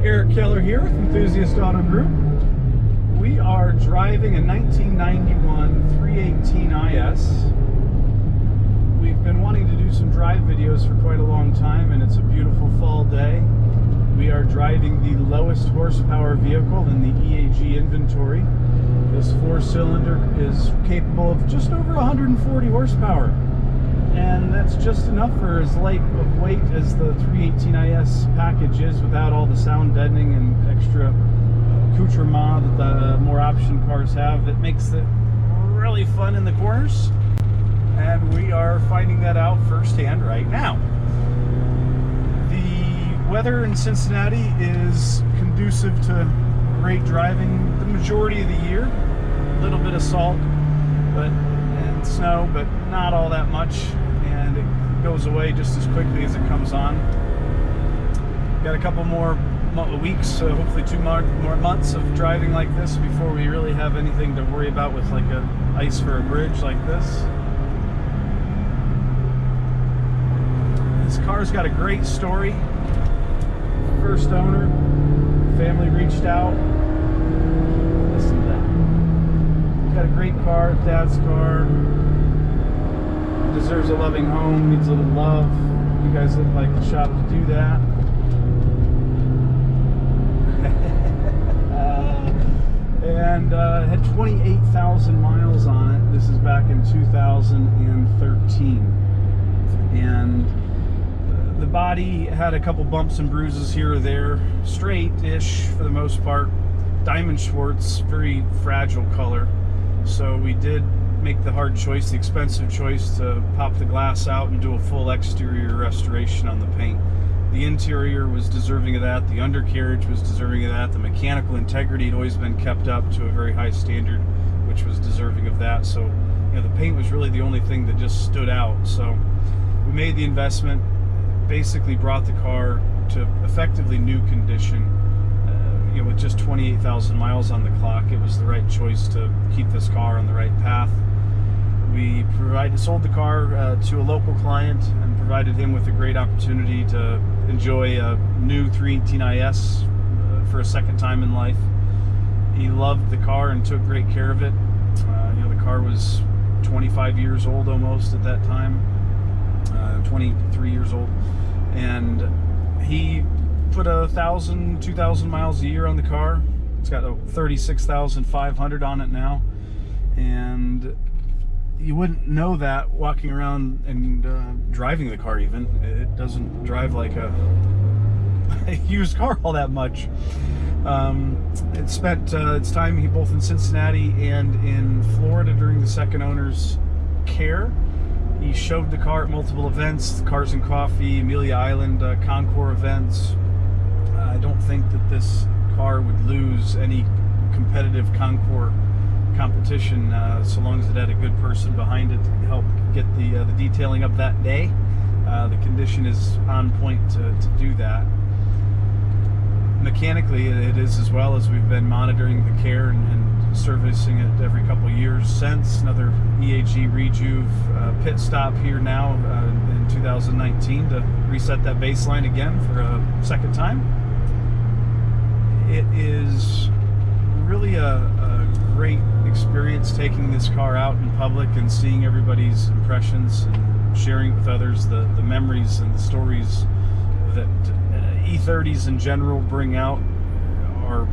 Eric Keller here with Enthusiast Auto Group. We are driving a 1991 318is. We've been wanting to do some drive videos for quite a long time, and it's a beautiful fall day. We are driving the lowest horsepower vehicle in the EAG inventory. This four-cylinder is capable of just over 140 horsepower, and that's just enough for as light of weight as the 318is package is, without all the sound deadening and extra accoutrement that the more option cars have. It makes it really fun in the corners, and we are finding that out firsthand right now. The weather in Cincinnati is conducive to great driving the majority of the year. A little bit of salt and snow, but not all that much, and it goes away just as quickly as it comes on. Got a couple more weeks, hopefully 2 more months of driving like this before we really have anything to worry about with like a ice for a bridge like this. This car's got a great story. First owner, family reached out. Listen to that. Got a great car, dad's car. Deserves a loving home, needs a little love. You guys look like the shop to do that. And had 28,000 miles on it. This is back in 2013. And the body had a couple bumps and bruises here or there, straight-ish for the most part. Diamond Schwartz, very fragile color. So we did make the hard choice, the expensive choice, to pop the glass out and do a full exterior restoration on the paint. The interior was deserving of that, the undercarriage was deserving of that, the mechanical integrity had always been kept up to a very high standard, which was deserving of that. So, you know, the paint was really the only thing that just stood out. So we made the investment, basically brought the car to effectively new condition. You know, with just 28,000 miles on the clock, it was the right choice to keep this car on the right path. We sold the car to a local client and provided him with a great opportunity to enjoy a new 318is for a second time in life. He loved the car and took great care of it. You know, the car was 25 years old almost at that time, 23 years old, and he put 1,000, 2,000 miles a year on the car. It's got 36,500 on it now, and you wouldn't know that walking around and driving the car. Even it doesn't drive like a used car all that much. It spent its time both in Cincinnati and in Florida during the second owner's care. He showed the car at multiple events, Cars and Coffee, Amelia Island, Concours events. I don't think that this car would lose any competitive Concours competition so long as it had a good person behind it to help get the detailing up that day. The condition is on point to do that. Mechanically, it is as well, as we've been monitoring the care and servicing it every couple years since. Another EAG Rejuve pit stop here now in 2019 to reset that baseline again for a second time. It is really a great experience taking this car out in public and seeing everybody's impressions and sharing with others the memories and the stories that E30s in general bring out. Or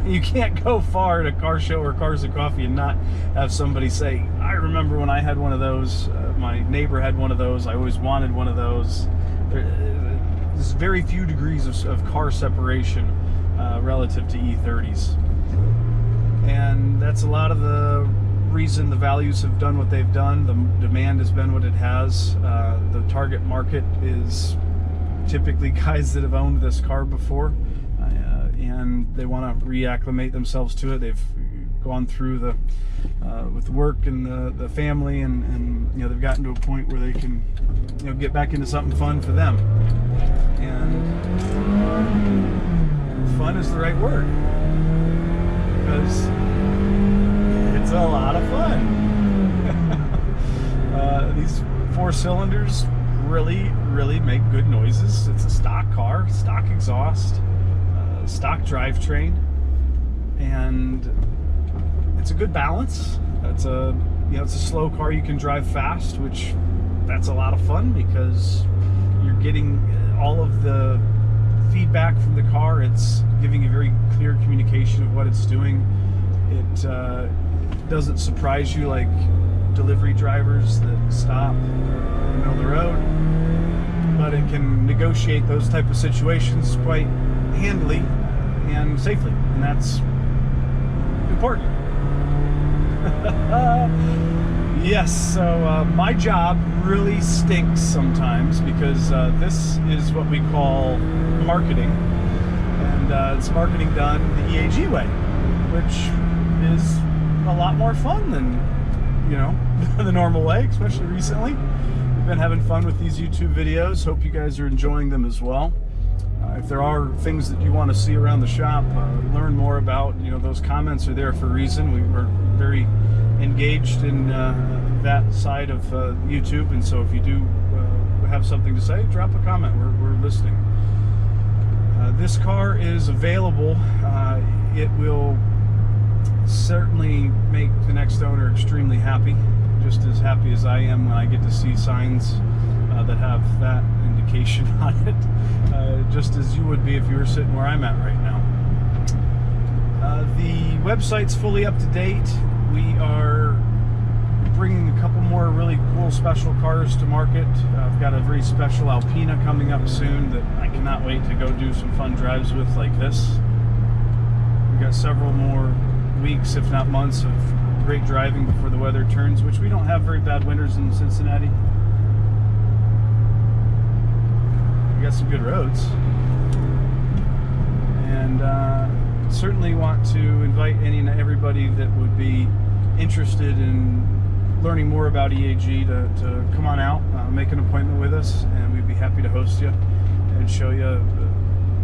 you can't go far at a car show or Cars and Coffee and not have somebody say, I remember when I had one of those, my neighbor had one of those, I always wanted one of those. There's very few degrees of car separation relative to E30s. And that's a lot of the reason the values have done what they've done. The demand has been what it has. The target market is typically guys that have owned this car before, and they want to reacclimate themselves to it. They've gone through the with work and the family, and you know, they've gotten to a point where they can, you know, get back into something fun for them. And fun is the right word, because it's a lot of fun. These four cylinders really make good noises. It's a stock car, stock exhaust, stock drivetrain, and it's a good balance. It's a slow car you can drive fast, which that's a lot of fun because you're getting all of the feedback from the car. It's giving you very clear communication of what it's doing. It doesn't surprise you like delivery drivers that stop in the middle of the road, but it can negotiate those type of situations quite handily and safely, and that's important. Yes, so my job really stinks sometimes because this is what we call marketing, and it's marketing done the EAG way, which is a lot more fun than, you know, the normal way, especially recently. We've been having fun with these YouTube videos. Hope you guys are enjoying them as well. If there are things that you want to see around the shop, learn more about, you know, those comments are there for a reason. We were very engaged in that side of YouTube, and so if you do have something to say, drop a comment. We're listening. This car is available. It will certainly make the next owner extremely happy, just as happy as I am when I get to see signs that have that indication on it, just as you would be if you were sitting where I'm at right now. The website's fully up to date. We are bringing a couple more really cool special cars to market. I've got a very special Alpina coming up soon that I cannot wait to go do some fun drives with, like this. We've got several more weeks, if not months, of great driving before the weather turns, which we don't have very bad winters in Cincinnati. We got some good roads, and certainly want to invite any and everybody that would be interested in learning more about EAG to come on out, make an appointment with us, and we'd be happy to host you and show you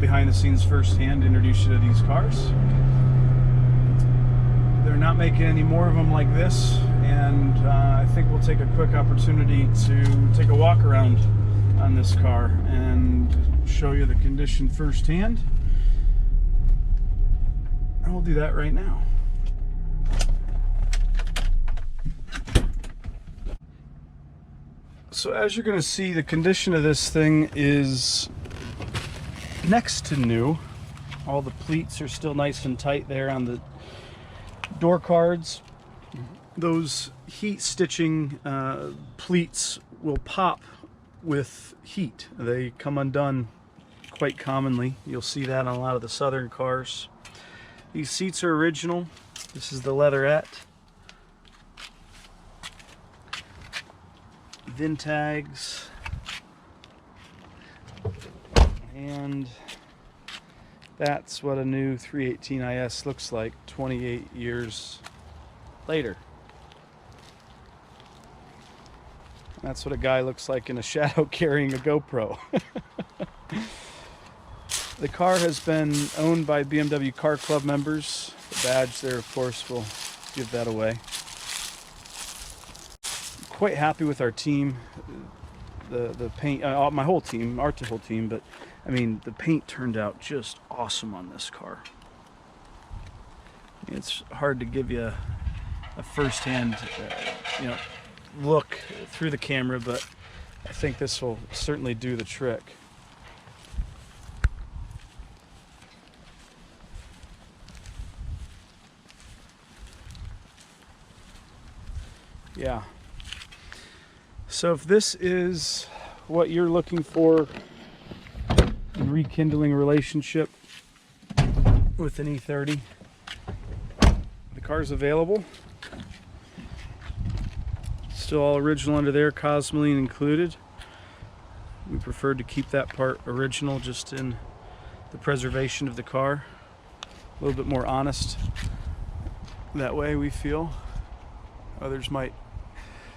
behind the scenes firsthand, introduce you to these cars. They're not making any more of them like this, and I think we'll take a quick opportunity to take a walk around on this car and show you the condition firsthand, and we'll do that right now. So as you're going to see, the condition of this thing is next to new. All the pleats are still nice and tight there on the door cards. Those heat stitching pleats will pop with heat. They come undone quite commonly. You'll see that on a lot of the southern cars. These seats are original. This is the leatherette. VIN tags. And that's what a new 318is looks like 28 years later. That's what a guy looks like in a shadow carrying a GoPro. The car has been owned by BMW Car Club members. The badge there, of course, will give that away. Quite happy with our team. The paint, my whole team, our whole team, but I mean, the paint turned out just awesome on this car. It's hard to give you a first-hand, you know, look through the camera, but I think this will certainly do the trick. Yeah. So if this is what you're looking for in rekindling a relationship with an E30, the car's available. Still all original under there, Cosmoline included. We preferred to keep that part original just in the preservation of the car. A little bit more honest that way, we feel. Others might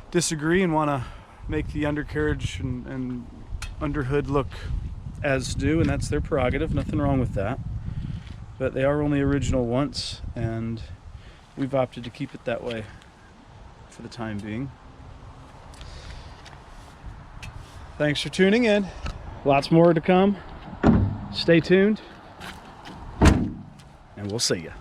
disagree and want to make the undercarriage and underhood look as due, and that's their prerogative. Nothing wrong with that. But they are only original once, and we've opted to keep it that way for the time being. Thanks for tuning in. Lots more to come. Stay tuned. and we'll see you.